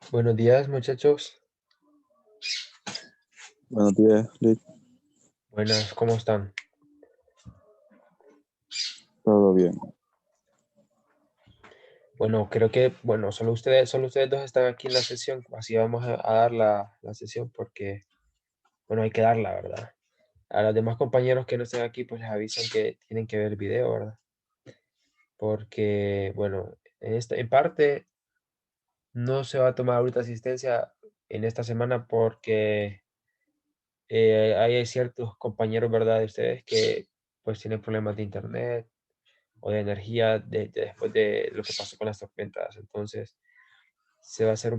Buenos días, muchachos. Buenos días, Lick. Buenas, ¿cómo están? Todo bien. Bueno, creo que, solo ustedes dos están aquí en la sesión, así vamos a dar la sesión porque, bueno, hay que darla, ¿verdad? A los demás compañeros que no estén aquí, pues les avisan que tienen que ver el video, ¿verdad? Porque, bueno, en parte no se va a tomar ahorita asistencia en esta semana porque hay ciertos compañeros, ¿verdad? De ustedes que pues tienen problemas de internet o de energía después de lo que pasó con las tormentas. Entonces, se va a hacer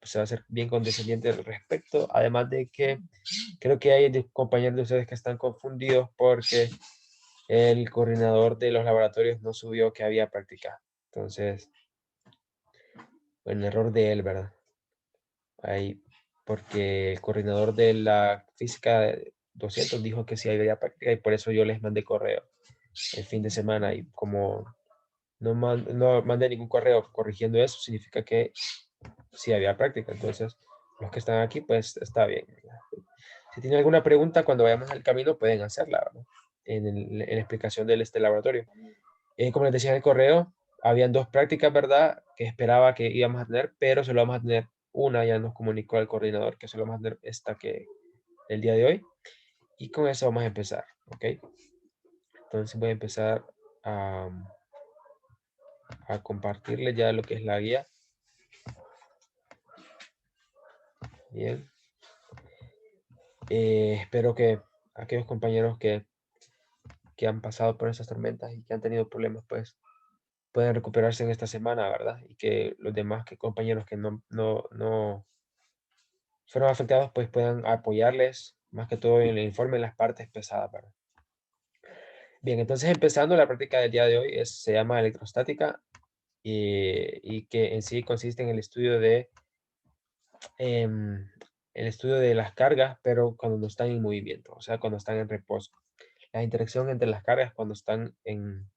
se va a hacer bien condescendiente al respecto. Además de que creo que hay compañeros de ustedes que están confundidos porque el coordinador de los laboratorios no subió que había práctica. Entonces, el error de él, ¿verdad? Ahí, porque el coordinador de la física 200 dijo que sí había práctica y por eso yo les mandé correo el fin de semana y como no mandé ningún correo corrigiendo eso, significa que sí había práctica. Entonces, los que están aquí, pues está bien. Si tienen alguna pregunta, cuando vayamos al camino, pueden hacerla, ¿verdad? En la explicación del este laboratorio. Como les decía en el correo, habían dos prácticas, ¿verdad? Que esperaba que íbamos a tener, pero solo vamos a tener una, ya nos comunicó el coordinador que solo vamos a tener esta que el día de hoy. Y con eso vamos a empezar, ¿ok? Entonces voy a empezar a, a compartirles ya lo que es la guía. Bien. Espero que aquellos compañeros que han pasado por esas tormentas y que han tenido problemas, pues puedan recuperarse en esta semana, ¿verdad? Y que los demás compañeros que no fueron afectados, pues puedan apoyarles, más que todo en el informe, en las partes pesadas, ¿verdad? Bien, entonces empezando la práctica del día de hoy se llama electrostática y que en sí consiste en em, el estudio de las cargas, pero cuando no están en movimiento, o sea, cuando están en reposo. La interacción entre las cargas cuando están en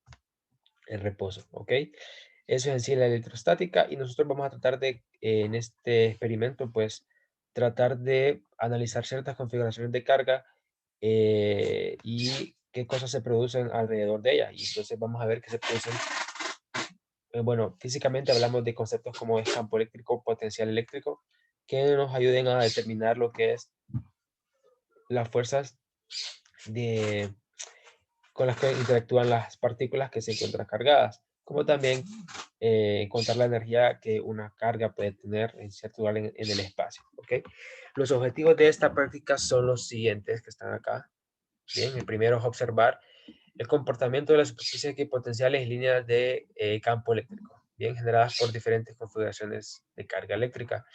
reposo, ¿ok? Eso es en sí la electrostática y nosotros vamos a tratar de, en este experimento, pues, tratar de analizar ciertas configuraciones de carga y qué cosas se producen alrededor de ella. Y entonces vamos a ver qué se producen. Bueno, físicamente hablamos de conceptos como es campo eléctrico, potencial eléctrico, que nos ayuden a determinar lo que es las fuerzas de, con las que interactúan las partículas que se encuentran cargadas, como también encontrar la energía que una carga puede tener en cierto lugar en el espacio. ¿Ok? Los objetivos de esta práctica son los siguientes que están acá. Bien, el primero es observar el comportamiento de las superficies equipotenciales y líneas de campo eléctrico, bien generadas por diferentes configuraciones de carga eléctrica.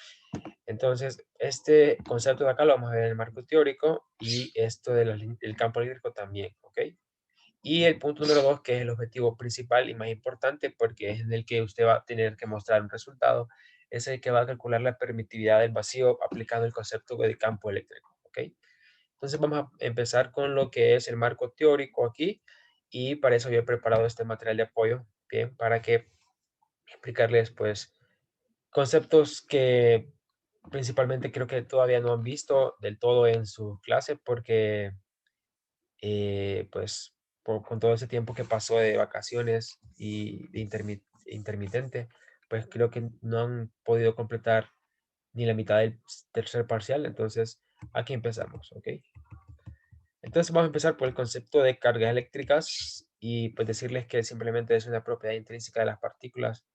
Entonces, este concepto de acá lo vamos a ver en el marco teórico y esto del campo eléctrico también, ¿ok? Y el punto número 2, que es el objetivo principal y más importante, porque es en el que usted va a tener que mostrar un resultado, es el que va a calcular la permitividad del vacío aplicando el concepto de campo eléctrico, ¿ok? Entonces vamos a empezar con lo que es el marco teórico aquí y para eso yo he preparado este material de apoyo, bien, para que explicarles pues conceptos que principalmente creo que todavía no han visto del todo en su clase porque pues con todo ese tiempo que pasó de vacaciones y de intermitente, pues creo que no han podido completar ni la mitad del tercer parcial, entonces aquí empezamos, ¿ok? Entonces vamos a empezar por el concepto de cargas eléctricas y pues decirles que simplemente es una propiedad intrínseca de las partículas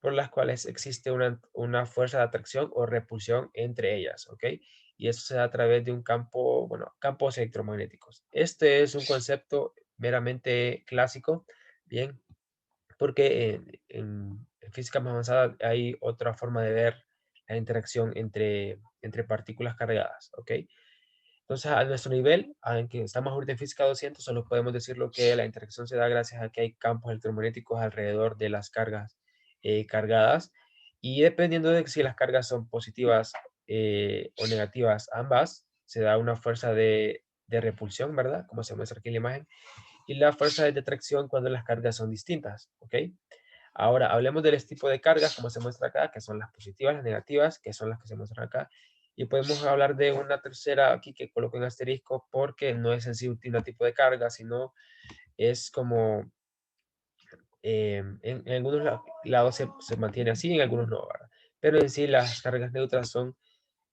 por las cuales existe una fuerza de atracción o repulsión entre ellas, ¿ok? Y eso se da a través de un campo, bueno, campos electromagnéticos. Este es un concepto meramente clásico, ¿bien? Porque en física más avanzada hay otra forma de ver la interacción entre partículas cargadas, ¿ok? Entonces, a nuestro nivel, aunque estamos ahorita en física 200, solo podemos decir lo que la interacción se da gracias a que hay campos electromagnéticos alrededor de las cargas cargadas. Y dependiendo de si las cargas son positivas o negativas, ambas, se da una fuerza de repulsión, ¿verdad? Como se muestra aquí en la imagen. Y la fuerza de atracción cuando las cargas son distintas, ¿ok? Ahora, hablemos del tipo de cargas, como se muestra acá, que son las positivas, las negativas, que son las que se muestran acá. Y podemos hablar de una tercera aquí que coloco en asterisco porque no es en sí un tipo de carga, sino es como en algunos lados se mantiene así, en algunos no, ¿verdad? Pero en sí las cargas neutras son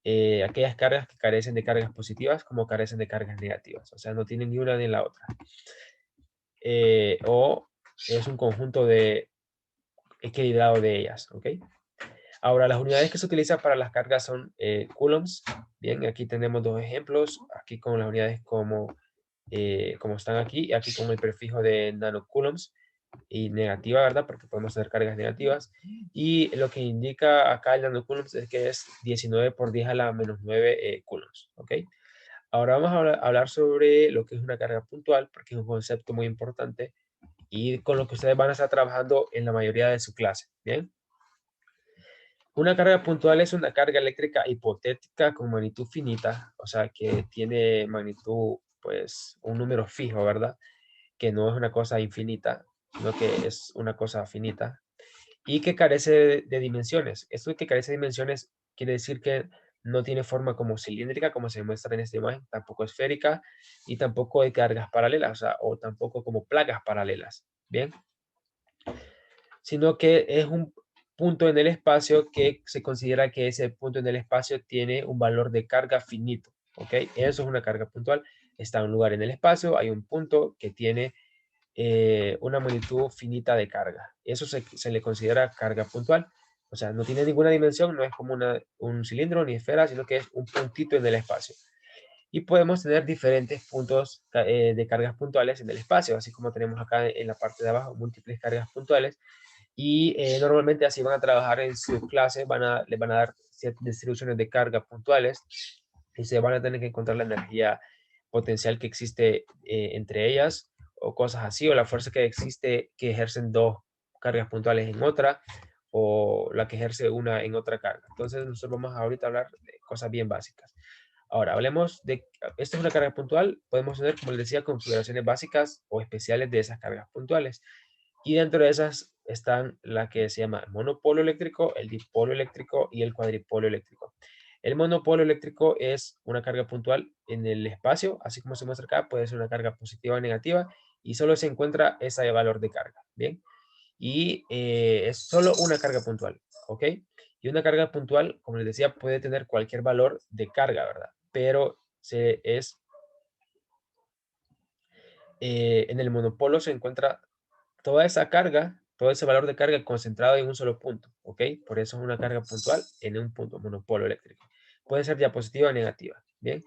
aquellas cargas que carecen de cargas positivas como carecen de cargas negativas. O sea, no tienen ni una ni la otra. O es un conjunto de equilibrado de ellas, ¿ok? Ahora, las unidades que se utilizan para las cargas son coulombs. Bien, aquí tenemos dos ejemplos. Aquí con las unidades como están aquí, y aquí con el prefijo de nanocoulombs y negativa, ¿verdad? Porque podemos hacer cargas negativas. Y lo que indica acá el nanocoulombs es que es 19 por 10 a la menos 9 coulombs, ¿ok? Ahora vamos a hablar sobre lo que es una carga puntual, porque es un concepto muy importante y con lo que ustedes van a estar trabajando en la mayoría de su clase, ¿bien? Una carga puntual es una carga eléctrica hipotética con magnitud finita, o sea, que tiene magnitud, pues, un número fijo, ¿verdad? Que no es una cosa infinita, sino que es una cosa finita y que carece de dimensiones. Esto de que carece de dimensiones quiere decir que no tiene forma como cilíndrica, como se muestra en esta imagen, tampoco esférica y tampoco de cargas paralelas, o sea, o tampoco como placas paralelas, ¿bien? Sino que es un punto en el espacio que se considera que ese punto en el espacio tiene un valor de carga finito, ¿ok? Eso es una carga puntual. Está en un lugar en el espacio, hay un punto que tiene una magnitud finita de carga. Eso se le considera carga puntual. O sea, no tiene ninguna dimensión, no es como un cilindro ni esfera, sino que es un puntito en el espacio. Y podemos tener diferentes puntos de cargas puntuales en el espacio, así como tenemos acá en la parte de abajo múltiples cargas puntuales. Y normalmente así van a trabajar en sus clases, les van a dar ciertas distribuciones de carga puntuales y se van a tener que encontrar la energía potencial que existe entre ellas o cosas así, o la fuerza que existe que ejercen dos cargas puntuales en otra, o la que ejerce una en otra carga. Entonces nosotros vamos ahorita a hablar de cosas bien básicas. Ahora, hablemos de, esta es una carga puntual, podemos tener, como les decía, configuraciones básicas o especiales de esas cargas puntuales. Y dentro de esas están la que se llama monopolo eléctrico, el dipolo eléctrico y el cuadripolo eléctrico. El monopolo eléctrico es una carga puntual en el espacio, así como se muestra acá, puede ser una carga positiva o negativa, y solo se encuentra ese valor de carga, ¿bien? Y es solo una carga puntual, ¿ok? Y una carga puntual, como les decía, puede tener cualquier valor de carga, ¿verdad? Pero en el monopolo se encuentra toda esa carga, todo ese valor de carga concentrado en un solo punto, ¿ok? Por eso es una carga puntual en un punto, monopolo eléctrico. Puede ser diapositiva o negativa, ¿bien?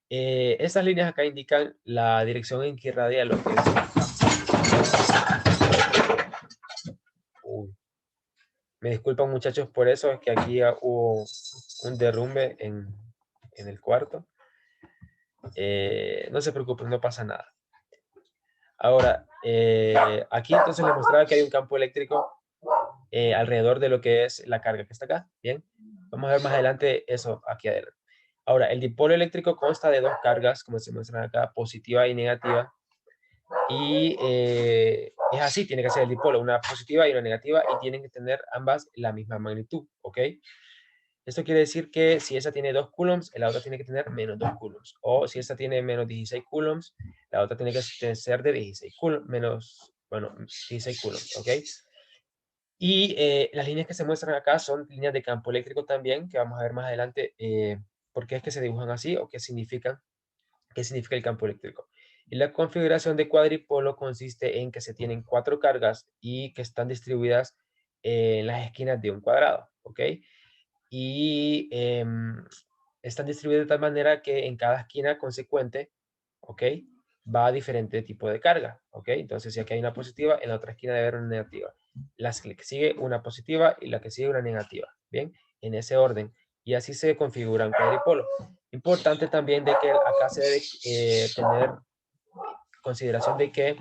Estas líneas acá indican la dirección en que irradia lo que es el campo. Me disculpan muchachos por eso, es que aquí hubo un derrumbe en el cuarto. No se preocupen, no pasa nada. Ahora, aquí entonces les mostraba que hay un campo eléctrico alrededor de lo que es la carga que está acá. Bien, vamos a ver más adelante eso aquí adelante. Ahora, el dipolo eléctrico consta de dos cargas, como se muestra acá, positiva y negativa. Y es así, tiene que ser el dipolo, una positiva y una negativa, y tienen que tener ambas la misma magnitud, ¿ok? Esto quiere decir que si esa tiene 2 coulombs, la otra tiene que tener menos 2 coulombs. O si esta tiene menos 16 coulombs, la otra tiene que ser de 16 coulombs, menos, bueno, 16 coulombs, ¿ok? Y las líneas que se muestran acá son líneas de campo eléctrico también, que vamos a ver más adelante por qué es que se dibujan así o qué significa el campo eléctrico. Y la configuración de cuadripolo consiste en que se tienen 4 cargas y que están distribuidas en las esquinas de un cuadrado, ¿ok? Y están distribuidas de tal manera que en cada esquina consecuente, ¿ok? Va a diferente tipo de carga, ¿ok? Entonces, si aquí hay una positiva, en la otra esquina debe haber una negativa. La que sigue una positiva y la que sigue una negativa, ¿bien? En ese orden. Y así se configura un cuadripolo. Importante también de que acá se debe tener consideración de que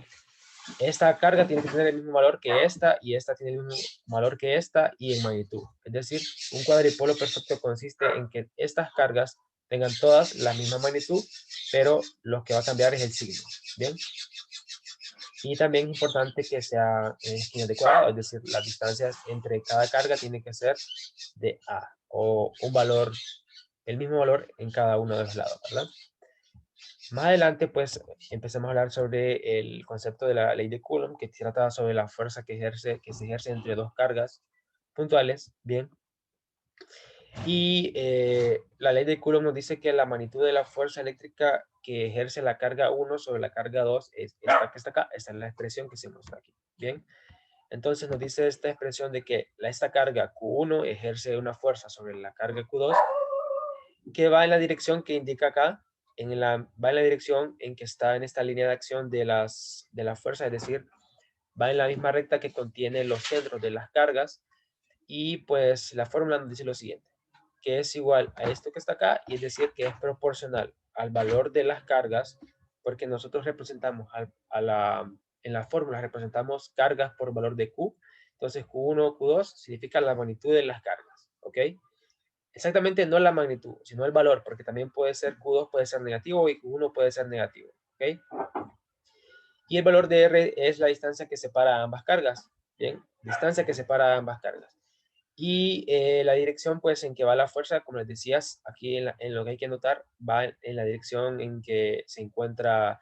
esta carga tiene que tener el mismo valor que esta y esta tiene el mismo valor que esta y en magnitud. Es decir, un cuadripolo perfecto consiste en que estas cargas tengan todas la misma magnitud, pero lo que va a cambiar es el signo. ¿Bien? Y también es importante que sea en esquinas de cuadrado, es decir, las distancias entre cada carga tiene que ser de A, o un valor, el mismo valor en cada uno de los lados, ¿verdad? Más adelante, pues, empecemos a hablar sobre el concepto de la ley de Coulomb, que trata sobre la fuerza que se ejerce entre dos cargas puntuales, ¿bien? Y la ley de Coulomb nos dice que la magnitud de la fuerza eléctrica que ejerce la carga 1 sobre la carga 2 es esta que está acá. Esta es la expresión que se muestra aquí. Bien, entonces nos dice esta expresión de que esta carga Q1 ejerce una fuerza sobre la carga Q2 que va en la dirección que indica acá, va en la dirección en que está en esta línea de acción de la fuerza, es decir, va en la misma recta que contiene los centros de las cargas. Y pues la fórmula nos dice lo siguiente, que es igual a esto que está acá, y es decir, que es proporcional al valor de las cargas, porque nosotros representamos en la fórmula representamos cargas por valor de Q. Entonces Q1 o Q2 significa la magnitud de las cargas, ¿ok? Exactamente no la magnitud, sino el valor, porque también puede ser Q2 puede ser negativo y Q1 puede ser negativo, ¿ok? Y el valor de R es la distancia que separa ambas cargas, ¿bien? Distancia que separa ambas cargas. Y la dirección, pues, en que va la fuerza, como les decías, aquí en lo que hay que notar, va en la dirección en que se encuentra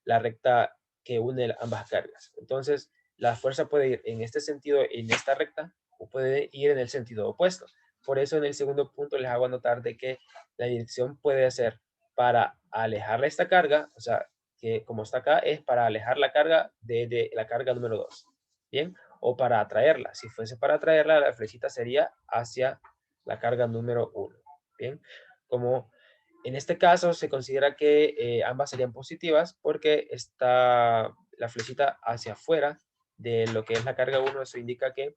la recta que une ambas cargas. Entonces, la fuerza puede ir en este sentido, en esta recta, o puede ir en el sentido opuesto. Por eso, en el segundo punto les hago notar de que la dirección puede ser para alejar esta carga, o sea, que como está acá, es para alejar la carga de la carga número 2. ¿Bien? O para atraerla. Si fuese para atraerla, la flechita sería hacia la carga número 1. Bien, como en este caso se considera que ambas serían positivas porque está la flechita hacia afuera de lo que es la carga 1, eso indica que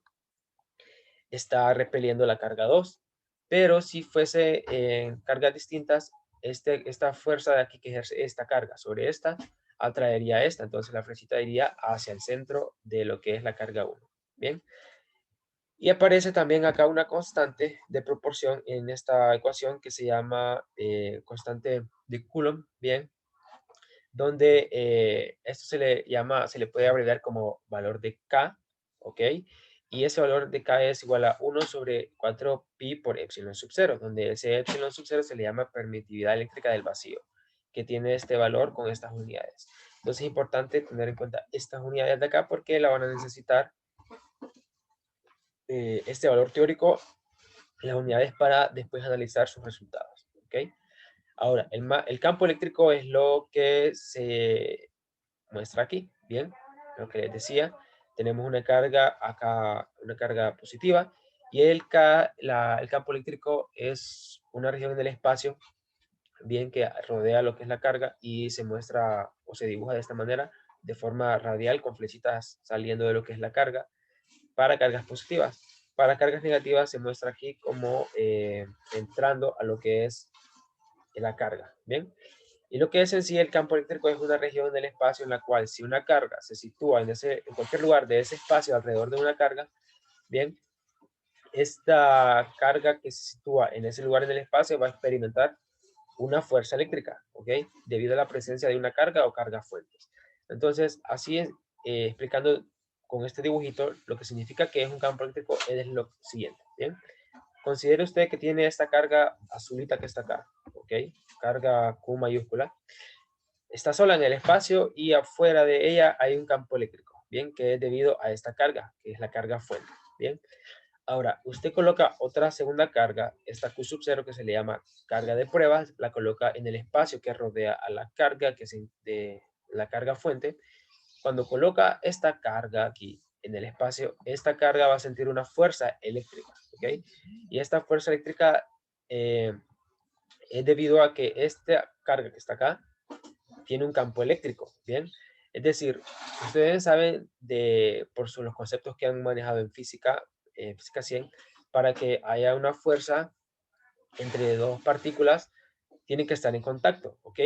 está repeliendo la carga 2. Pero si fuese en cargas distintas, esta fuerza de aquí que ejerce esta carga sobre esta, atraería esta. Entonces la flechita iría hacia el centro de lo que es la carga 1. Bien. Y aparece también acá una constante de proporción en esta ecuación que se llama constante de Coulomb, bien, donde esto se le puede abreviar como valor de K, ¿ok? Y ese valor de K es igual a 1 sobre 4pi por epsilon sub 0, donde ese epsilon sub 0 se le llama permitividad eléctrica del vacío, que tiene este valor con estas unidades. Entonces es importante tener en cuenta estas unidades de acá porque la van a necesitar este valor teórico, las unidades para después analizar sus resultados, ¿ok? Ahora, el campo eléctrico es lo que se muestra aquí, ¿bien? Lo que les decía, tenemos una carga acá, una carga positiva, y el campo eléctrico es una región del espacio, bien, que rodea lo que es la carga y se muestra o se dibuja de esta manera, de forma radial, con flechitas saliendo de lo que es la carga, para cargas positivas. Para cargas negativas se muestra aquí como entrando a lo que es la carga, ¿bien? Y lo que es en sí el campo eléctrico es una región del espacio en la cual si una carga se sitúa en cualquier lugar de ese espacio alrededor de una carga, ¿bien? Esta carga que se sitúa en ese lugar en el espacio va a experimentar una fuerza eléctrica, ¿ok? Debido a la presencia de una carga o carga fuentes. Entonces, así es, explicando con este dibujito, lo que significa que es un campo eléctrico es lo siguiente, ¿bien? Considere usted que tiene esta carga azulita que está acá, ¿ok? Carga Q mayúscula. Está sola en el espacio y afuera de ella hay un campo eléctrico, ¿bien? Que es debido a esta carga, que es la carga fuente, ¿bien? Ahora, usted coloca otra segunda carga, esta Q sub 0 que se le llama carga de pruebas, la coloca en el espacio que rodea a la carga, que es de la carga fuente. Cuando coloca esta carga aquí en el espacio, esta carga va a sentir una fuerza eléctrica, ¿ok? Y esta fuerza eléctrica es debido a que esta carga que está acá tiene un campo eléctrico, ¿bien? Es decir, ustedes saben por los conceptos que han manejado en física 100, para que haya una fuerza entre dos partículas, tienen que estar en contacto, ¿ok?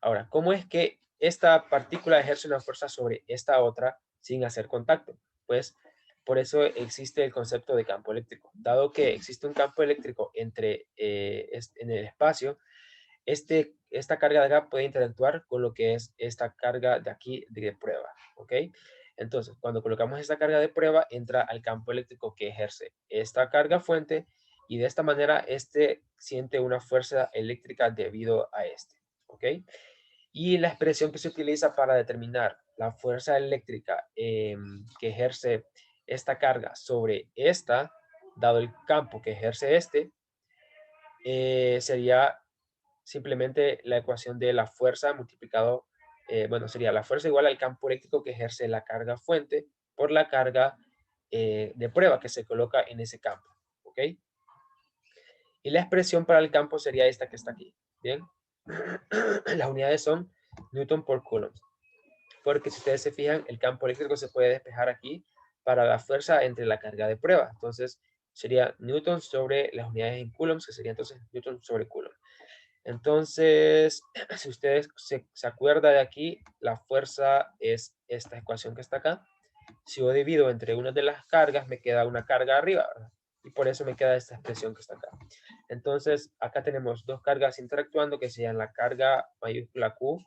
Ahora, ¿cómo es que esta partícula ejerce una fuerza sobre esta otra sin hacer contacto? Pues por eso existe el concepto de campo eléctrico. Dado que existe un campo eléctrico en el espacio, esta carga de acá puede interactuar con lo que es esta carga de aquí de prueba, ¿ok? Entonces, cuando colocamos esta carga de prueba, entra al campo eléctrico que ejerce esta carga fuente y de esta manera este siente una fuerza eléctrica debido a este, ¿ok? Y la expresión que se utiliza para determinar la fuerza eléctrica que ejerce esta carga sobre esta, dado el campo que ejerce este, sería simplemente la ecuación de la fuerza multiplicado, bueno, sería la fuerza igual al campo eléctrico que ejerce la carga fuente por la carga de prueba que se coloca en ese campo, ¿ok? Y la expresión para el campo sería esta que está aquí, ¿bien? Las unidades son Newton por Coulomb, porque si ustedes se fijan, el campo eléctrico se puede despejar aquí para la fuerza entre la carga de prueba. Entonces, sería Newton sobre las unidades en coulombs, que sería entonces Newton sobre Coulomb. Entonces, si ustedes se acuerdan de aquí, la fuerza es esta ecuación que está acá. Si yo divido entre una de las cargas, me queda una carga arriba, ¿verdad? Y por eso me queda esta expresión que está acá. Entonces, acá tenemos dos cargas interactuando, que serían la carga mayúscula Q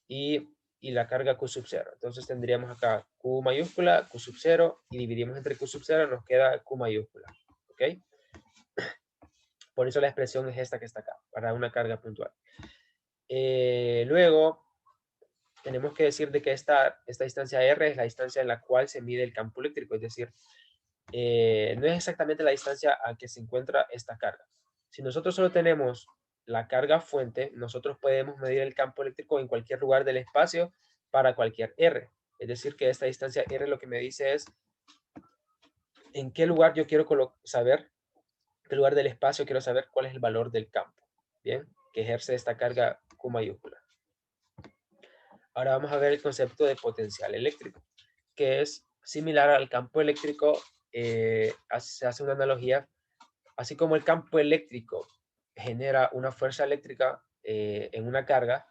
y, la carga Q sub 0. Entonces, tendríamos acá Q mayúscula, Q sub 0, y dividimos entre Q sub 0, nos queda Q mayúscula. ¿Ok? Por eso la expresión es esta que está acá, para una carga puntual. Luego, tenemos que decir de que esta distancia R es la distancia en la cual se mide el campo eléctrico, es decir, no es exactamente la distancia a que se encuentra esta carga. Si nosotros solo tenemos la carga fuente, nosotros podemos medir el campo eléctrico en cualquier lugar del espacio para cualquier R. Es decir, que esta distancia R lo que me dice es en qué lugar yo quiero saber, qué lugar del espacio quiero saber cuál es el valor del campo, ¿bien? Que ejerce esta carga Q mayúscula. Ahora vamos a ver el concepto de potencial eléctrico, que es similar al campo eléctrico. Se hace una analogía, así como el campo eléctrico genera una fuerza eléctrica en una carga,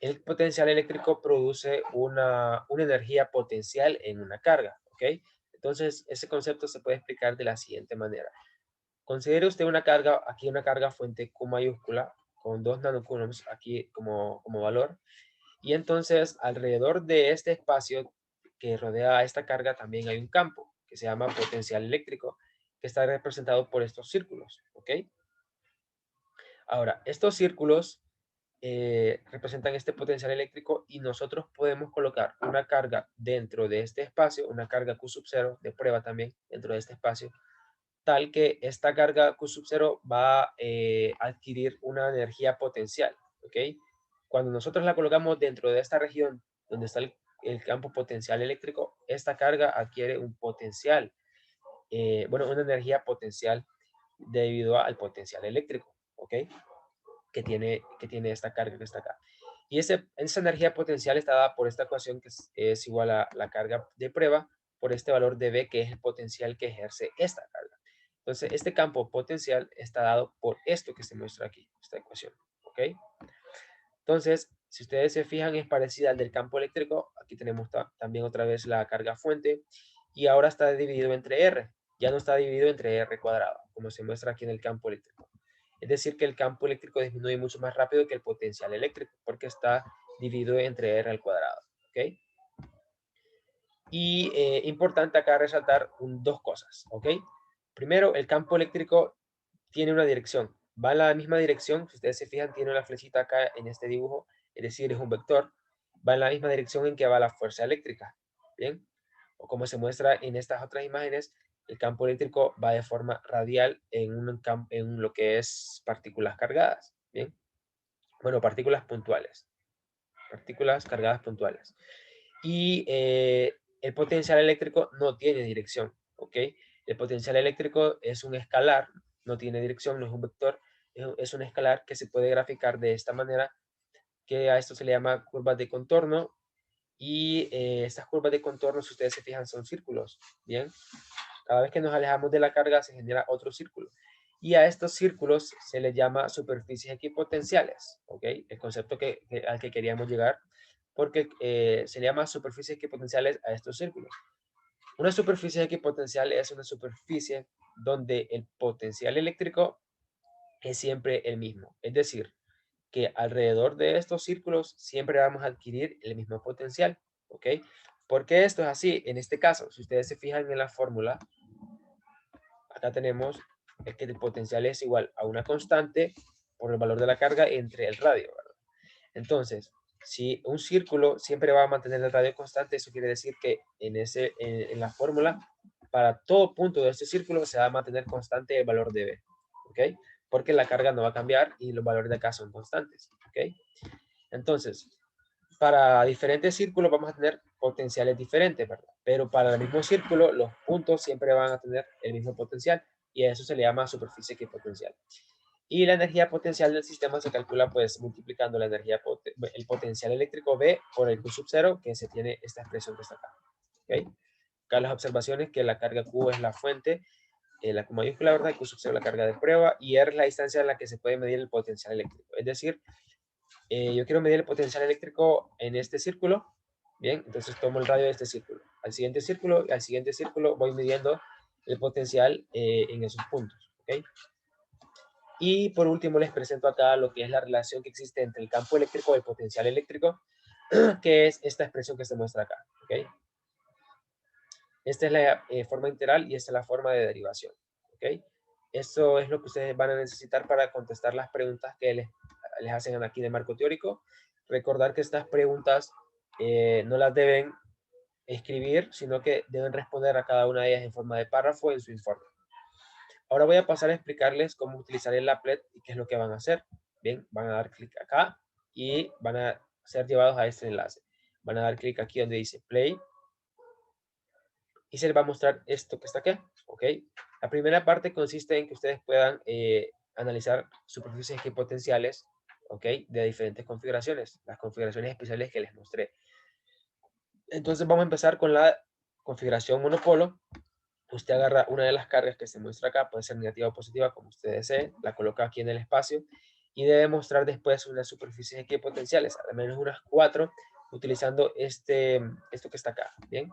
el potencial eléctrico produce una energía potencial en una carga, ¿ok? Entonces, ese concepto se puede explicar de la siguiente manera. Considere usted una carga, aquí una carga fuente Q mayúscula, con 2 nanocoulombs aquí como valor, y entonces alrededor de este espacio que rodea a esta carga también hay un campo que se llama potencial eléctrico, que está representado por estos círculos, ¿ok? Ahora, estos círculos representan este potencial eléctrico y nosotros podemos colocar una carga dentro de este espacio, una carga Q sub 0 de prueba también dentro de este espacio, tal que esta carga Q sub 0 va a adquirir una energía potencial, ¿ok? Cuando nosotros la colocamos dentro de esta región donde está el campo potencial eléctrico, esta carga adquiere un potencial, bueno, una energía potencial debido al potencial eléctrico, ¿ok? Que tiene esta carga que está acá. Y esa energía potencial está dada por esta ecuación que es igual a la carga de prueba por este valor de B, que es el potencial que ejerce esta carga. Entonces, este campo potencial está dado por esto que se muestra aquí, esta ecuación, ¿ok? Entonces, si ustedes se fijan, es parecida al del campo eléctrico. Aquí tenemos también otra vez la carga fuente y ahora está dividido entre R. Ya no está dividido entre R cuadrado, como se muestra aquí en el campo eléctrico. Es decir, que el campo eléctrico disminuye mucho más rápido que el potencial eléctrico porque está dividido entre R al cuadrado, ¿ok? Y importante acá resaltar dos cosas, ¿ok? Primero, el campo eléctrico tiene una dirección. Va en la misma dirección, si ustedes se fijan, tiene una flechita acá en este dibujo, es decir, es un vector. Va en la misma dirección en que va la fuerza eléctrica, ¿bien? O como se muestra en estas otras imágenes, el campo eléctrico va de forma radial en lo que es partículas cargadas, ¿bien? Bueno, partículas puntuales, partículas cargadas puntuales. Y el potencial eléctrico no tiene dirección, ¿ok? El potencial eléctrico es un escalar, no tiene dirección, no es un vector, es un escalar que se puede graficar de esta manera, que a esto se le llama curvas de contorno, y estas curvas de contorno, si ustedes se fijan, son círculos, ¿bien? Cada vez que nos alejamos de la carga se genera otro círculo. Y a estos círculos se les llama superficies equipotenciales, ¿ok? El concepto al que queríamos llegar, porque se le llama superficies equipotenciales a estos círculos. Una superficie equipotencial es una superficie donde el potencial eléctrico es siempre el mismo. Es decir, que alrededor de estos círculos siempre vamos a adquirir el mismo potencial, ¿ok? ¿Por qué esto es así? En este caso, si ustedes se fijan en la fórmula, acá tenemos que el potencial es igual a una constante por el valor de la carga entre el radio, ¿verdad? Entonces, si un círculo siempre va a mantener el radio constante, eso quiere decir que en la fórmula, para todo punto de este círculo se va a mantener constante el valor de B, ¿ok? Porque la carga no va a cambiar y los valores de acá son constantes, ¿ok? Entonces, para diferentes círculos vamos a tener potenciales diferentes, ¿verdad? Pero para el mismo círculo, los puntos siempre van a tener el mismo potencial y a eso se le llama superficie equipotencial. Y la energía potencial del sistema se calcula pues multiplicando el potencial eléctrico B por el Q sub 0, que se tiene esta expresión que está acá. ¿Okay? Acá las observaciones que la carga Q es la fuente, la Q mayúscula, ¿verdad? Q sub 0 la carga de prueba y R es la distancia en la que se puede medir el potencial eléctrico. Es decir, yo quiero medir el potencial eléctrico en este círculo. Bien, entonces tomo el radio de este círculo. Al siguiente círculo y al siguiente círculo voy midiendo el potencial en esos puntos. ¿Ok? Y por último les presento acá lo que es la relación que existe entre el campo eléctrico y el potencial eléctrico, que es esta expresión que se muestra acá. ¿Ok? Esta es la forma integral y esta es la forma de derivación. ¿Ok? Esto es lo que ustedes van a necesitar para contestar las preguntas que les hacen aquí de marco teórico. Recordar que estas preguntas no las deben escribir, sino que deben responder a cada una de ellas en forma de párrafo en su informe. Ahora voy a pasar a explicarles cómo utilizar el applet y qué es lo que van a hacer. Bien, van a dar clic acá y van a ser llevados a este enlace. Van a dar clic aquí donde dice play y se les va a mostrar esto que está aquí. ¿Ok? La primera parte consiste en que ustedes puedan analizar superficies equipotenciales, ¿ok? De diferentes configuraciones, las configuraciones especiales que les mostré. Entonces vamos a empezar con la configuración monopolo. Usted agarra una de las cargas que se muestra acá, puede ser negativa o positiva, como usted desee, la coloca aquí en el espacio y debe mostrar después unas superficies equipotenciales, al menos unas 4, utilizando esto que está acá, ¿bien?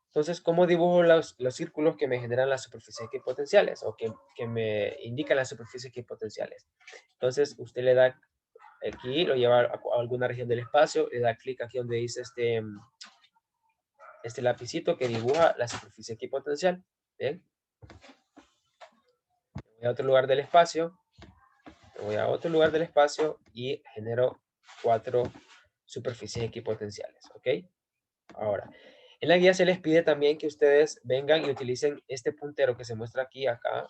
Entonces, ¿cómo dibujo los círculos que me generan las superficies equipotenciales o que me indican las superficies equipotenciales? Entonces, usted le da aquí, lo lleva a alguna región del espacio, le da clic aquí donde dice este lapicito que dibuja la superficie equipotencial, ¿bien? Voy a otro lugar del espacio, voy a otro lugar del espacio y genero 4 superficies equipotenciales, ¿ok? Ahora, en la guía se les pide también que ustedes vengan y utilicen este puntero que se muestra aquí, acá.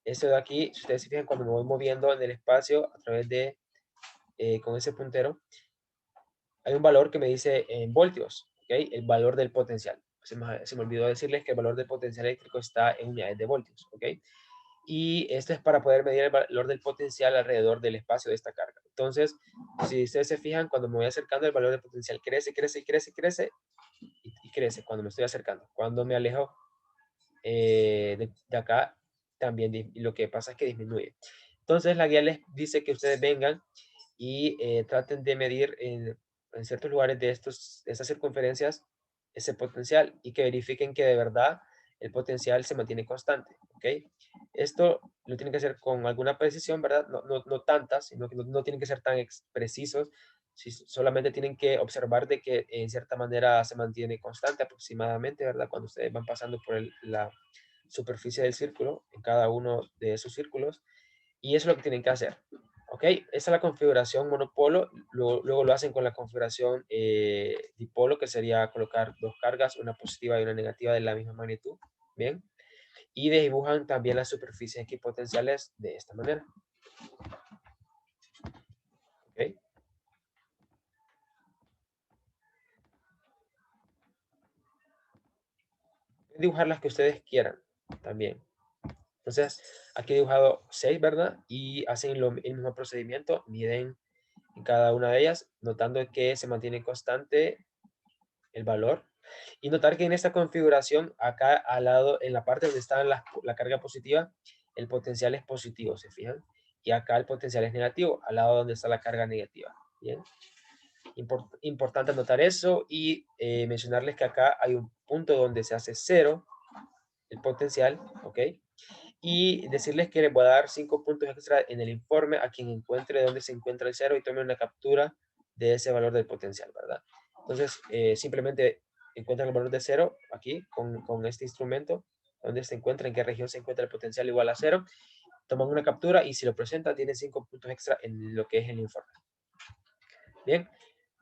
Este de aquí, si ustedes se fijan, cuando me voy moviendo en el espacio a través de, con ese puntero, hay un valor que me dice en voltios, ¿ok? El valor del potencial. Se me olvidó decirles que el valor del potencial eléctrico está en unidades de voltios, ¿ok? Y esto es para poder medir el valor del potencial alrededor del espacio de esta carga. Entonces, si ustedes se fijan, cuando me voy acercando, el valor del potencial crece, crece, crece, crece y crece cuando me estoy acercando. Cuando me alejo de acá, también lo que pasa es que disminuye. Entonces, la guía les dice que ustedes vengan y traten de medir en ciertos lugares de estas circunferencias ese potencial y que verifiquen que de verdad el potencial se mantiene constante, ¿ok? Esto lo tienen que hacer con alguna precisión, ¿verdad? No tantas, sino que no tienen que ser tan precisos, si solamente tienen que observar de que en cierta manera se mantiene constante aproximadamente, ¿verdad? Cuando ustedes van pasando por la superficie del círculo, en cada uno de esos círculos, y eso es lo que tienen que hacer. ¿Ok? Esa es la configuración monopolo. Luego lo hacen con la configuración dipolo, que sería colocar dos cargas, una positiva y una negativa de la misma magnitud. Bien. Y dibujan también las superficies equipotenciales de esta manera. ¿Ok? Dibujar las que ustedes quieran también. Entonces, aquí he dibujado 6, ¿verdad? Y hacen el mismo procedimiento, miden en cada una de ellas, notando que se mantiene constante el valor. Y notar que en esta configuración, acá al lado, en la parte donde está la carga positiva, el potencial es positivo, ¿se fijan? Y acá el potencial es negativo, al lado donde está la carga negativa. Bien. Importante notar eso y mencionarles que acá hay un punto donde se hace cero el potencial, ¿ok? y decirles que les voy a dar 5 puntos extra en el informe a quien encuentre dónde se encuentra el cero y tome una captura de ese valor del potencial, ¿verdad? Entonces, simplemente encuentran el valor de cero aquí con este instrumento, donde se encuentra, en qué región se encuentra el potencial igual a cero, toman una captura y si lo presentan tienen 5 puntos extra en lo que es el informe. Bien,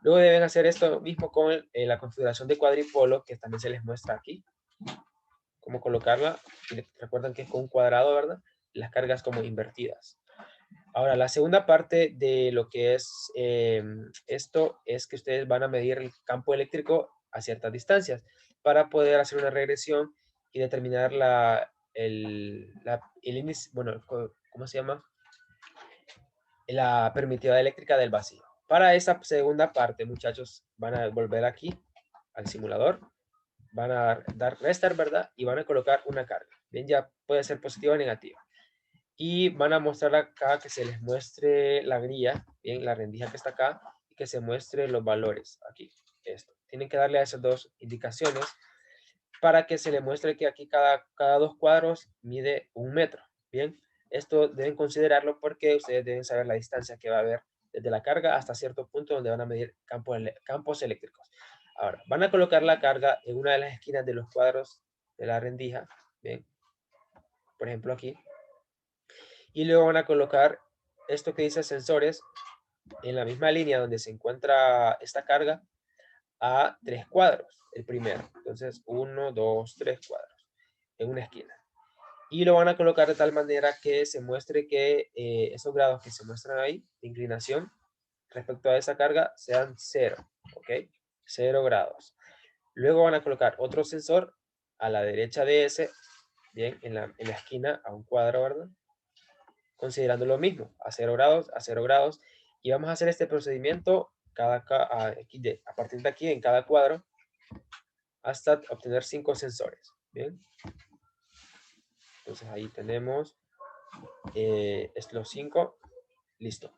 luego deben hacer esto mismo con la configuración de cuadripolo, que también se les muestra aquí. Cómo colocarla. Recuerdan que es con un cuadrado, ¿verdad? Las cargas como invertidas. Ahora, la segunda parte de lo que es esto es que ustedes van a medir el campo eléctrico a ciertas distancias para poder hacer una regresión y determinar el índice, bueno, ¿cómo se llama? La permitividad eléctrica del vacío. Para esa segunda parte, muchachos, van a volver aquí al simulador, van a dar restart, ¿verdad? Y van a colocar una carga. Bien, ya puede ser positiva o negativa. Y van a mostrar acá que se les muestre la grilla, bien, la rendija que está acá, y que se muestre los valores aquí. Esto. Tienen que darle a esas dos indicaciones para que se le muestre que aquí cada 2 cuadros mide 1 metro. Bien, esto deben considerarlo porque ustedes deben saber la distancia que va a haber desde la carga hasta cierto punto donde van a medir campos eléctricos. Ahora, van a colocar la carga en una de las esquinas de los cuadros de la rendija. Bien, por ejemplo aquí. Y luego van a colocar esto que dice sensores en la misma línea donde se encuentra esta carga a 3 cuadros, el primero. Entonces, 1, 2, 3 cuadros en una esquina. Y lo van a colocar de tal manera que se muestre que esos grados que se muestran ahí de inclinación respecto a esa carga sean 0, ¿ok? 0 grados. Luego van a colocar otro sensor a la derecha de ese, bien, en la esquina a un cuadro, ¿verdad? Considerando lo mismo, a 0 grados, a 0 grados. Y vamos a hacer este procedimiento a partir de aquí en cada cuadro hasta obtener 5 sensores. Bien. Entonces ahí tenemos los 5. Listo.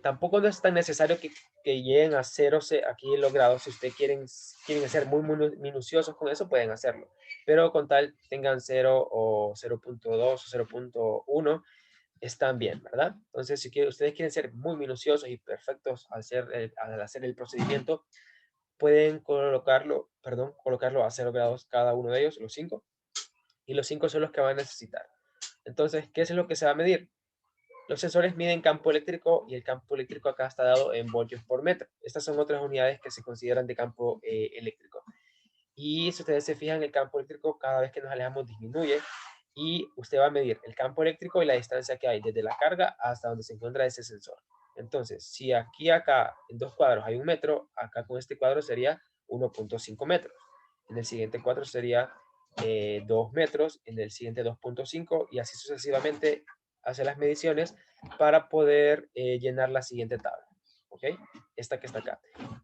Tampoco no es tan necesario que lleguen a 0 aquí los grados. Si ustedes quieren ser muy minuciosos con eso, pueden hacerlo. Pero con tal tengan 0 o 0.2 o 0.1, están bien, ¿verdad? Entonces, si ustedes quieren ser muy minuciosos y perfectos al hacer el procedimiento, pueden colocarlo a 0 grados cada uno de ellos, los 5, y los 5 son los que van a necesitar. Entonces, ¿qué es lo que se va a medir? Los sensores miden campo eléctrico y el campo eléctrico acá está dado en voltios por metro. Estas son otras unidades que se consideran de campo eléctrico. Y si ustedes se fijan, el campo eléctrico cada vez que nos alejamos disminuye y usted va a medir el campo eléctrico y la distancia que hay desde la carga hasta donde se encuentra ese sensor. Entonces, si aquí acá en 2 cuadros hay 1 metro, acá con este cuadro sería 1.5 metros. En el siguiente cuadro sería 2 metros, en el siguiente 2.5 y así sucesivamente hace las mediciones para poder llenar la siguiente tabla. ¿Ok? Esta que está acá.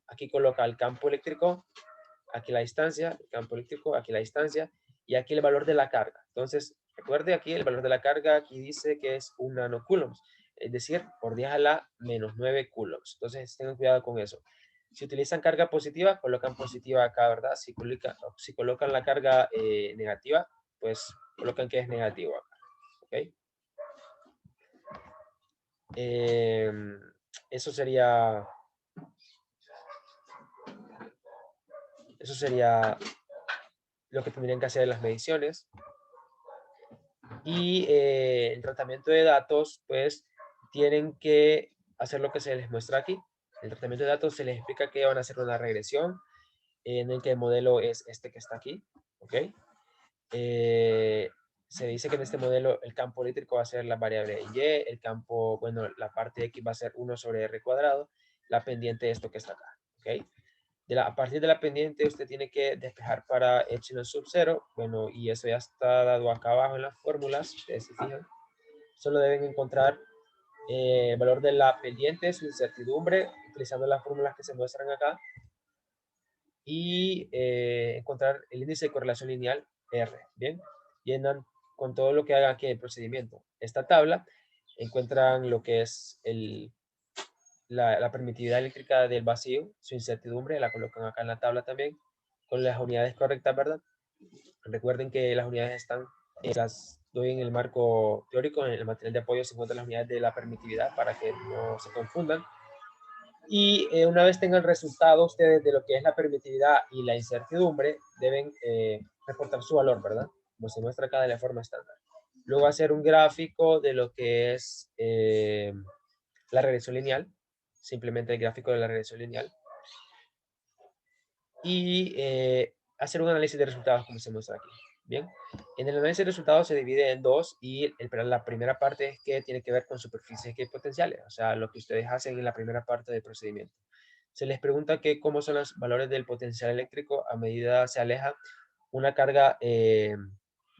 Aquí coloca el campo eléctrico, aquí la distancia, el campo eléctrico, aquí la distancia, y aquí el valor de la carga. Entonces, recuerde aquí el valor de la carga, aquí dice que es 1 nanocoulombs, es decir, por 10 a la menos 9 coulombs. Entonces, tengan cuidado con eso. Si utilizan carga positiva, colocan positiva acá, ¿verdad? Si colocan la carga negativa, pues colocan que es negativo acá, ¿ok? Eso sería lo que tendrían que hacer en las mediciones. Y el tratamiento de datos, pues tienen que hacer lo que se les muestra aquí. El tratamiento de datos se les explica que van a hacer una regresión en el que el modelo es este que está aquí, ¿ok? Se dice que en este modelo el campo eléctrico va a ser la variable Y, el campo, bueno, la parte X va a ser 1 sobre R cuadrado, la pendiente esto que está acá, ¿ok? A partir de la pendiente usted tiene que despejar para epsilon sub 0, bueno, y eso ya está dado acá abajo en las fórmulas, ustedes se fijan. Solo deben encontrar el valor de la pendiente, su incertidumbre, utilizando las fórmulas que se muestran acá, y encontrar el índice de correlación lineal R, ¿bien? Llenan con todo lo que haga aquí el procedimiento esta tabla, encuentran lo que es la permitividad eléctrica del vacío, su incertidumbre, la colocan acá en la tabla también, con las unidades correctas, ¿verdad? Recuerden que las unidades están en las doy en el marco teórico, en el material de apoyo se encuentran las unidades de la permitividad para que no se confundan. Y una vez tengan el resultado ustedes de lo que es la permitividad y la incertidumbre, deben reportar su valor, ¿verdad? Como se muestra acá de la forma estándar. Luego hacer un gráfico de lo que es la regresión lineal, simplemente el gráfico de la regresión lineal. Y hacer un análisis de resultados como se muestra aquí. Bien, en el análisis de resultados se divide en dos y la primera parte es que tiene que ver con superficies potenciales, o sea, lo que ustedes hacen en la primera parte del procedimiento. Se les pregunta que cómo son los valores del potencial eléctrico a medida se aleja una carga de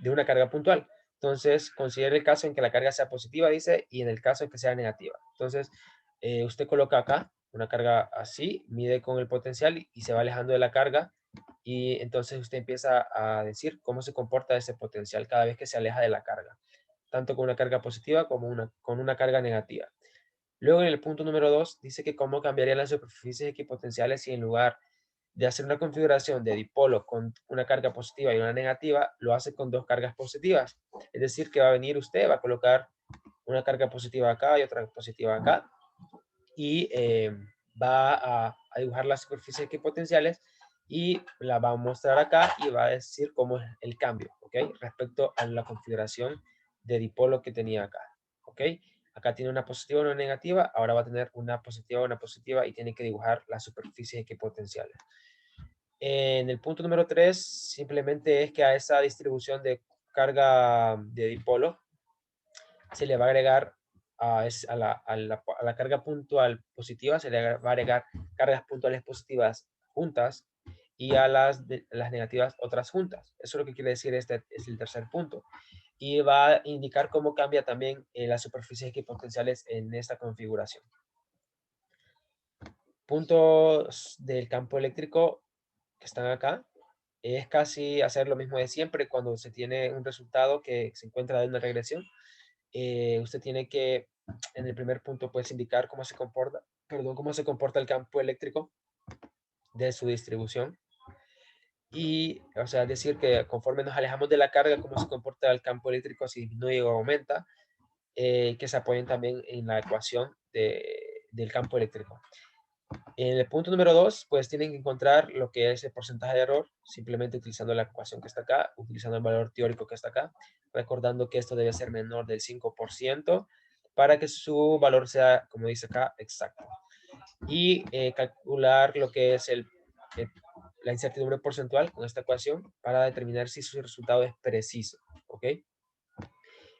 una carga puntual. Entonces, considere el caso en que la carga sea positiva, dice, y en el caso en que sea negativa. Entonces, usted coloca acá una carga así, mide con el potencial y se va alejando de la carga. Y entonces usted empieza a decir cómo se comporta ese potencial cada vez que se aleja de la carga, tanto con una carga positiva como con una carga negativa. Luego en el punto número 2 dice que cómo cambiarían las superficies equipotenciales si en lugar de hacer una configuración de dipolo con una carga positiva y una negativa, lo hace con dos cargas positivas. Es decir, que va a venir usted, va a colocar una carga positiva acá y otra positiva acá, y va a dibujar las superficies equipotenciales y la va a mostrar acá y va a decir cómo es el cambio, ¿ok? Respecto a la configuración de dipolo que tenía acá, ¿ok? Acá tiene una positiva y una negativa, ahora va a tener una positiva y tiene que dibujar las superficies equipotenciales. En el punto número 3, simplemente es que a esa distribución de carga de dipolo se le va a agregar a la carga puntual positiva, se le va a agregar cargas puntuales positivas juntas y a las negativas otras juntas. Eso es lo que quiere decir este es el tercer punto. Y va a indicar cómo cambia también las superficies equipotenciales en esta configuración. Puntos del campo eléctrico que están acá. Es casi hacer lo mismo de siempre cuando se tiene un resultado que se encuentra en una regresión. Usted tiene que, en el primer punto, pues indicar cómo se comporta el campo eléctrico de su distribución. Y, o sea, decir que conforme nos alejamos de la carga, cómo se comporta el campo eléctrico, si disminuye o aumenta, que se apoyen también en la ecuación del campo eléctrico. En el punto número 2, pues tienen que encontrar lo que es el porcentaje de error, simplemente utilizando la ecuación que está acá, utilizando el valor teórico que está acá, recordando que esto debe ser menor del 5% para que su valor sea, como dice acá, exacto. Y calcular lo que es la incertidumbre porcentual con esta ecuación para determinar si su resultado es preciso, ¿ok?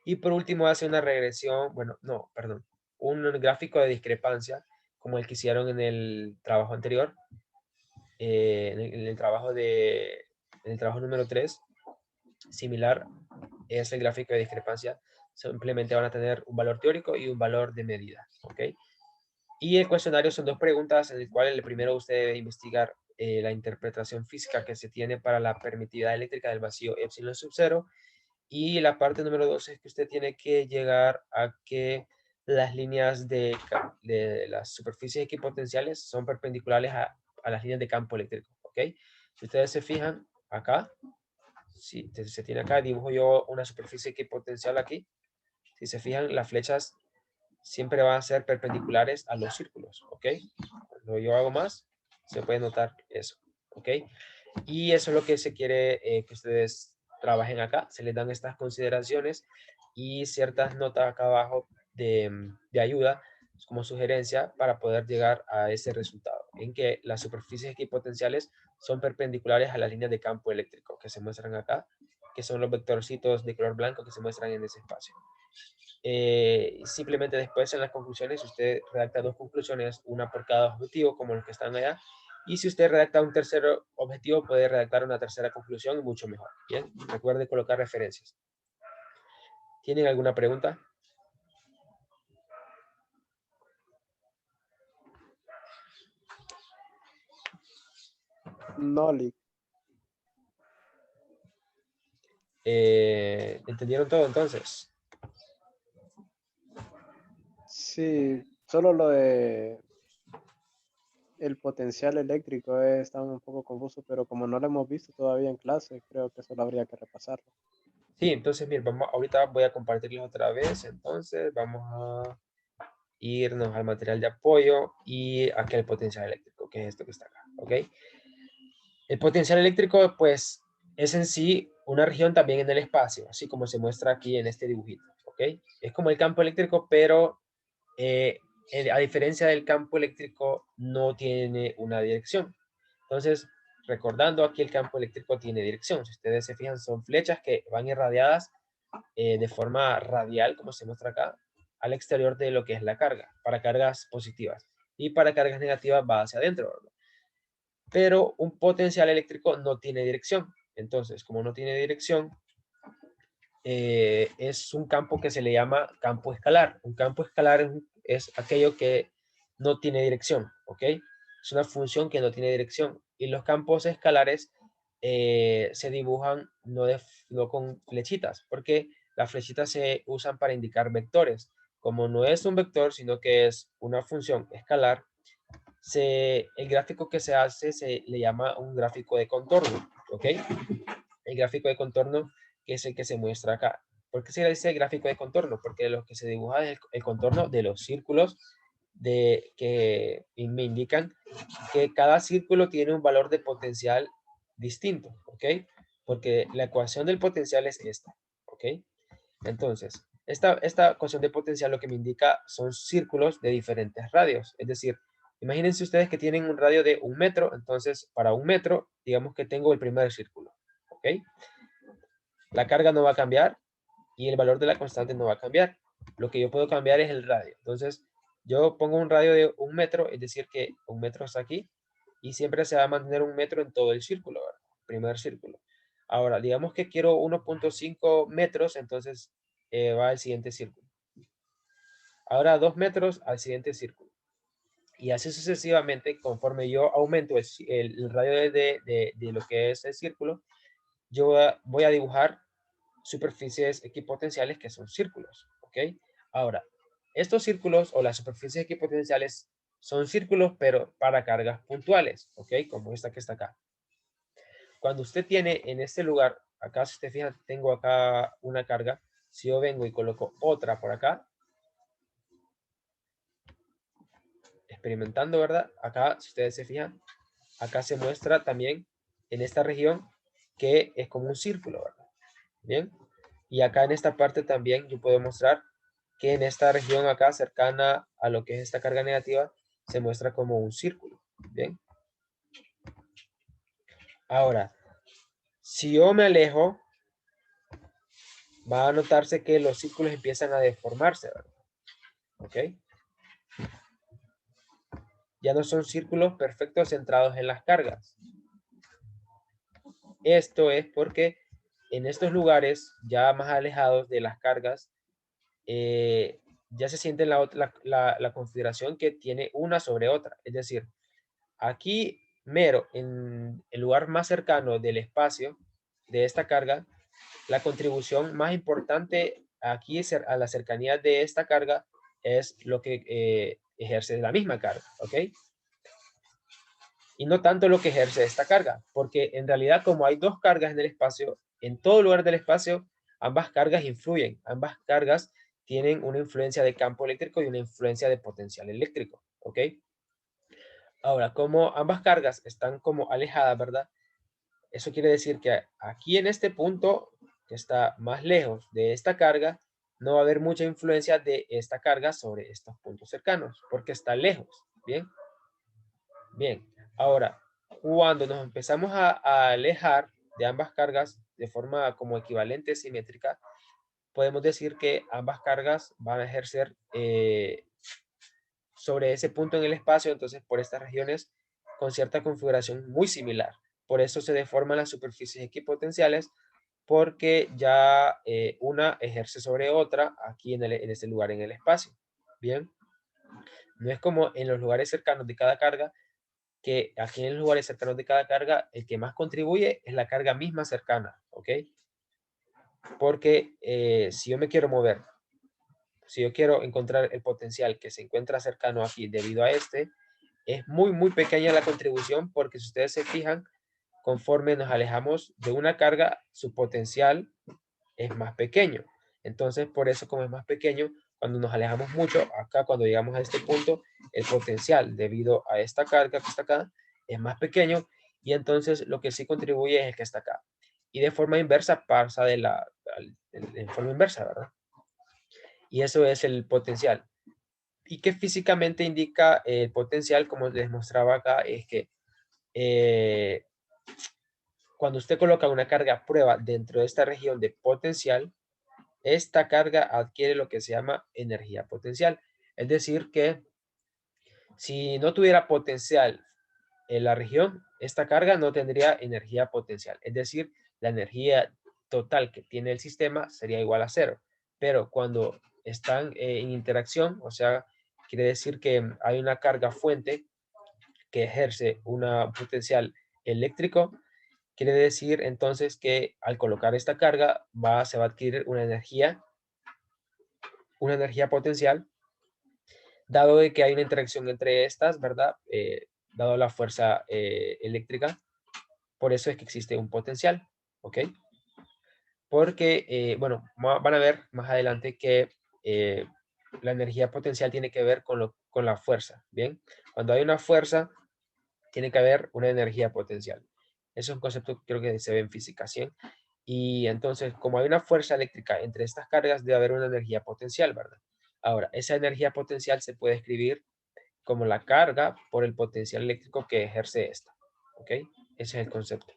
Y por último hace una regresión, bueno, no, perdón, un gráfico de discrepancia como el que hicieron en el trabajo anterior, en el trabajo número 3, similar es el gráfico de discrepancia. Simplemente van a tener un valor teórico y un valor de medida, ¿ok? Y el cuestionario son dos preguntas en el cual el primero usted debe investigar la interpretación física que se tiene para la permitividad eléctrica del vacío epsilon sub 0. Y la parte número 2 es que usted tiene que llegar a que las líneas de las superficies equipotenciales son perpendiculares a las líneas de campo eléctrico, ¿ok? Si ustedes se fijan acá, si se tiene acá, dibujo yo una superficie equipotencial aquí. Si se fijan, las flechas siempre van a ser perpendiculares a los círculos, ¿ok? Cuando yo hago más, se puede notar eso, ¿ok? Y eso es lo que se quiere que ustedes trabajen acá. Se les dan estas consideraciones y ciertas notas acá abajo de ayuda como sugerencia para poder llegar a ese resultado, en que las superficies equipotenciales son perpendiculares a las líneas de campo eléctrico que se muestran acá, que son los vectorcitos de color blanco que se muestran en ese espacio. Simplemente después en las conclusiones usted redacta dos conclusiones, una por cada objetivo como los que están allá, y si usted redacta un tercer objetivo puede redactar una tercera conclusión y mucho mejor. Bien, recuerde colocar referencias. ¿Tienen alguna pregunta? No, Lick. ¿Entendieron todo entonces? Sí, solo lo de el potencial eléctrico está un poco confuso, pero como no lo hemos visto todavía en clase, creo que solo habría que repasarlo. Sí, entonces, miren, ahorita voy a compartirles otra vez. Entonces, vamos a irnos al material de apoyo y aquí el potencial eléctrico, que es esto que está acá, ¿ok? El potencial eléctrico, pues, es en sí una región también en el espacio, así como se muestra aquí en este dibujito, ¿ok? Es como el campo eléctrico, pero eh, a diferencia del campo eléctrico, no tiene una dirección. Entonces, recordando aquí el campo eléctrico tiene dirección. Si ustedes se fijan, son flechas que van irradiadas de forma radial, como se muestra acá, al exterior de lo que es la carga, para cargas positivas. Y para cargas negativas va hacia adentro, ¿verdad? Pero un potencial eléctrico no tiene dirección. Entonces, como no tiene dirección, es un campo que se le llama campo escalar. Un campo escalar es aquello que no tiene dirección, ¿ok? Es una función que no tiene dirección. Y los campos escalares se dibujan no con flechitas, porque las flechitas se usan para indicar vectores. Como no es un vector, sino que es una función escalar, el gráfico que se hace se le llama un gráfico de contorno, ¿ok? El gráfico de contorno que es el que se muestra acá. ¿Por qué se le dice gráfico de contorno? Porque lo que se dibuja es el contorno de los círculos que me indican que cada círculo tiene un valor de potencial distinto, ¿ok? Porque la ecuación del potencial es esta, ¿ok? Entonces, esta ecuación de potencial lo que me indica son círculos de diferentes radios. Es decir, imagínense ustedes que tienen un radio de 1 metro, entonces para 1 metro, digamos que tengo el primer círculo, ¿ok? La carga no va a cambiar y el valor de la constante no va a cambiar. Lo que yo puedo cambiar es el radio. Entonces, yo pongo un radio de 1 metro, es decir, que 1 metro está aquí y siempre se va a mantener 1 metro en todo el círculo, ¿verdad? Primer círculo. Ahora, digamos que quiero 1.5 metros, entonces va al siguiente círculo. Ahora 2 metros al siguiente círculo. Y así sucesivamente, conforme yo aumento el radio de lo que es el círculo, yo voy a dibujar superficies equipotenciales que son círculos, ¿ok? Ahora, estos círculos o las superficies equipotenciales son círculos, pero para cargas puntuales, ¿ok? Como esta que está acá. Cuando usted tiene en este lugar, acá si usted fija, tengo acá una carga, si yo vengo y coloco otra por acá, experimentando, ¿verdad? Acá, si ustedes se fijan, acá se muestra también en esta región que es como un círculo, ¿verdad? Bien. Y acá en esta parte también yo puedo mostrar que en esta región acá cercana a lo que es esta carga negativa se muestra como un círculo. Bien. Ahora, si yo me alejo, va a notarse que los círculos empiezan a deformarse, ¿verdad? ¿Ok? Ya no son círculos perfectos centrados en las cargas. Esto es porque en estos lugares ya más alejados de las cargas, ya se siente la configuración que tiene una sobre otra. Es decir, aquí mero, en el lugar más cercano del espacio de esta carga, la contribución más importante aquí a la cercanía de esta carga es lo que ejerce la misma carga, ¿ok? Y no tanto lo que ejerce esta carga, porque en realidad como hay dos cargas en el espacio, en todo lugar del espacio, ambas cargas influyen, ambas cargas tienen una influencia de campo eléctrico y una influencia de potencial eléctrico, ¿ok? Ahora, como ambas cargas están como alejadas, ¿verdad? Eso quiere decir que aquí en este punto, que está más lejos de esta carga, no va a haber mucha influencia de esta carga sobre estos puntos cercanos, porque está lejos, ¿bien? Bien, ahora, cuando nos empezamos a alejar de ambas cargas de forma como equivalente, simétrica, podemos decir que ambas cargas van a ejercer sobre ese punto en el espacio, entonces por estas regiones con cierta configuración muy similar. Por eso se deforman las superficies equipotenciales, porque ya una ejerce sobre otra aquí en este lugar en el espacio. Bien, no es como en los lugares cercanos de cada carga, que aquí en los lugares cercanos de cada carga, el que más contribuye es la carga misma cercana, ¿ok? Porque si yo me quiero mover, si yo quiero encontrar el potencial que se encuentra cercano aquí debido a este, es muy, muy pequeña la contribución, porque si ustedes se fijan, conforme nos alejamos de una carga, su potencial es más pequeño. Entonces, por eso, como es más pequeño, cuando nos alejamos mucho, acá cuando llegamos a este punto, el potencial debido a esta carga que está acá es más pequeño, y entonces lo que sí contribuye es el que está acá. Y de forma inversa pasa en forma inversa, ¿verdad? Y eso es el potencial. Y que físicamente indica el potencial, como les mostraba acá, es que cuando usted coloca una carga a prueba dentro de esta región de potencial, esta carga adquiere lo que se llama energía potencial. Es decir, que si no tuviera potencial en la región, esta carga no tendría energía potencial. Es decir, la energía total que tiene el sistema sería igual a cero. Pero cuando están en interacción, o sea, quiere decir que hay una carga fuente que ejerce una potencial eléctrico, quiere decir entonces que al colocar esta carga se va a adquirir una energía potencial, dado de que hay una interacción entre estas, ¿verdad? Dado la fuerza eléctrica, por eso es que existe un potencial, ¿ok? Porque, bueno, van a ver más adelante que la energía potencial tiene que ver con la fuerza, ¿bien? Cuando hay una fuerza, tiene que haber una energía potencial. Eso es un concepto que creo que se ve en física 100. Y entonces, como hay una fuerza eléctrica entre estas cargas, debe haber una energía potencial, ¿verdad? Ahora, esa energía potencial se puede escribir como la carga por el potencial eléctrico que ejerce esta, ¿ok? Ese es el concepto.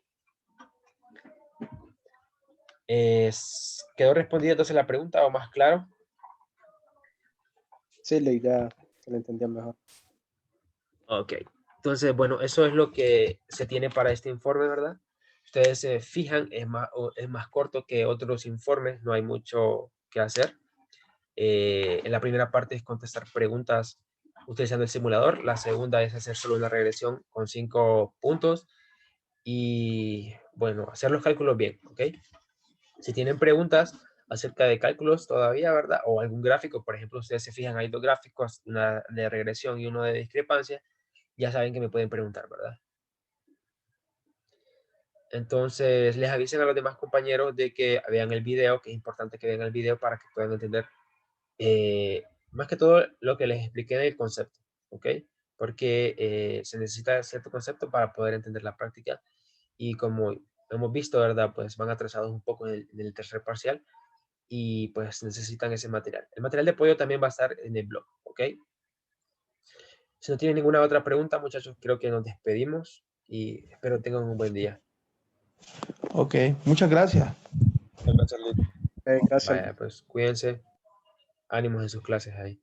¿Quedó respondida entonces la pregunta o más claro? Sí, la idea se la entendía mejor. Ok. Entonces, bueno, eso es lo que se tiene para este informe, ¿verdad? Ustedes se fijan, es más corto que otros informes, no hay mucho que hacer. En la primera parte es contestar preguntas utilizando el simulador, la segunda es hacer solo una regresión con 5 puntos y, bueno, hacer los cálculos bien, ¿ok? Si tienen preguntas acerca de cálculos todavía, ¿verdad? O algún gráfico, por ejemplo, ustedes se fijan, hay 2 gráficos, una de regresión y uno de discrepancia, ya saben que me pueden preguntar, ¿verdad? Entonces, les avisen a los demás compañeros de que vean el video, que es importante que vean el video para que puedan entender más que todo lo que les expliqué en el concepto, ¿ok? Porque se necesita cierto concepto para poder entender la práctica y como hemos visto, ¿verdad? Pues van atrasados un poco en el tercer parcial y pues necesitan ese material. El material de apoyo también va a estar en el blog, ¿ok? Si no tienen ninguna otra pregunta, muchachos, creo que nos despedimos y espero tengan un buen día. Ok, muchas gracias. Gracias. Vaya, pues cuídense, ánimos en sus clases ahí.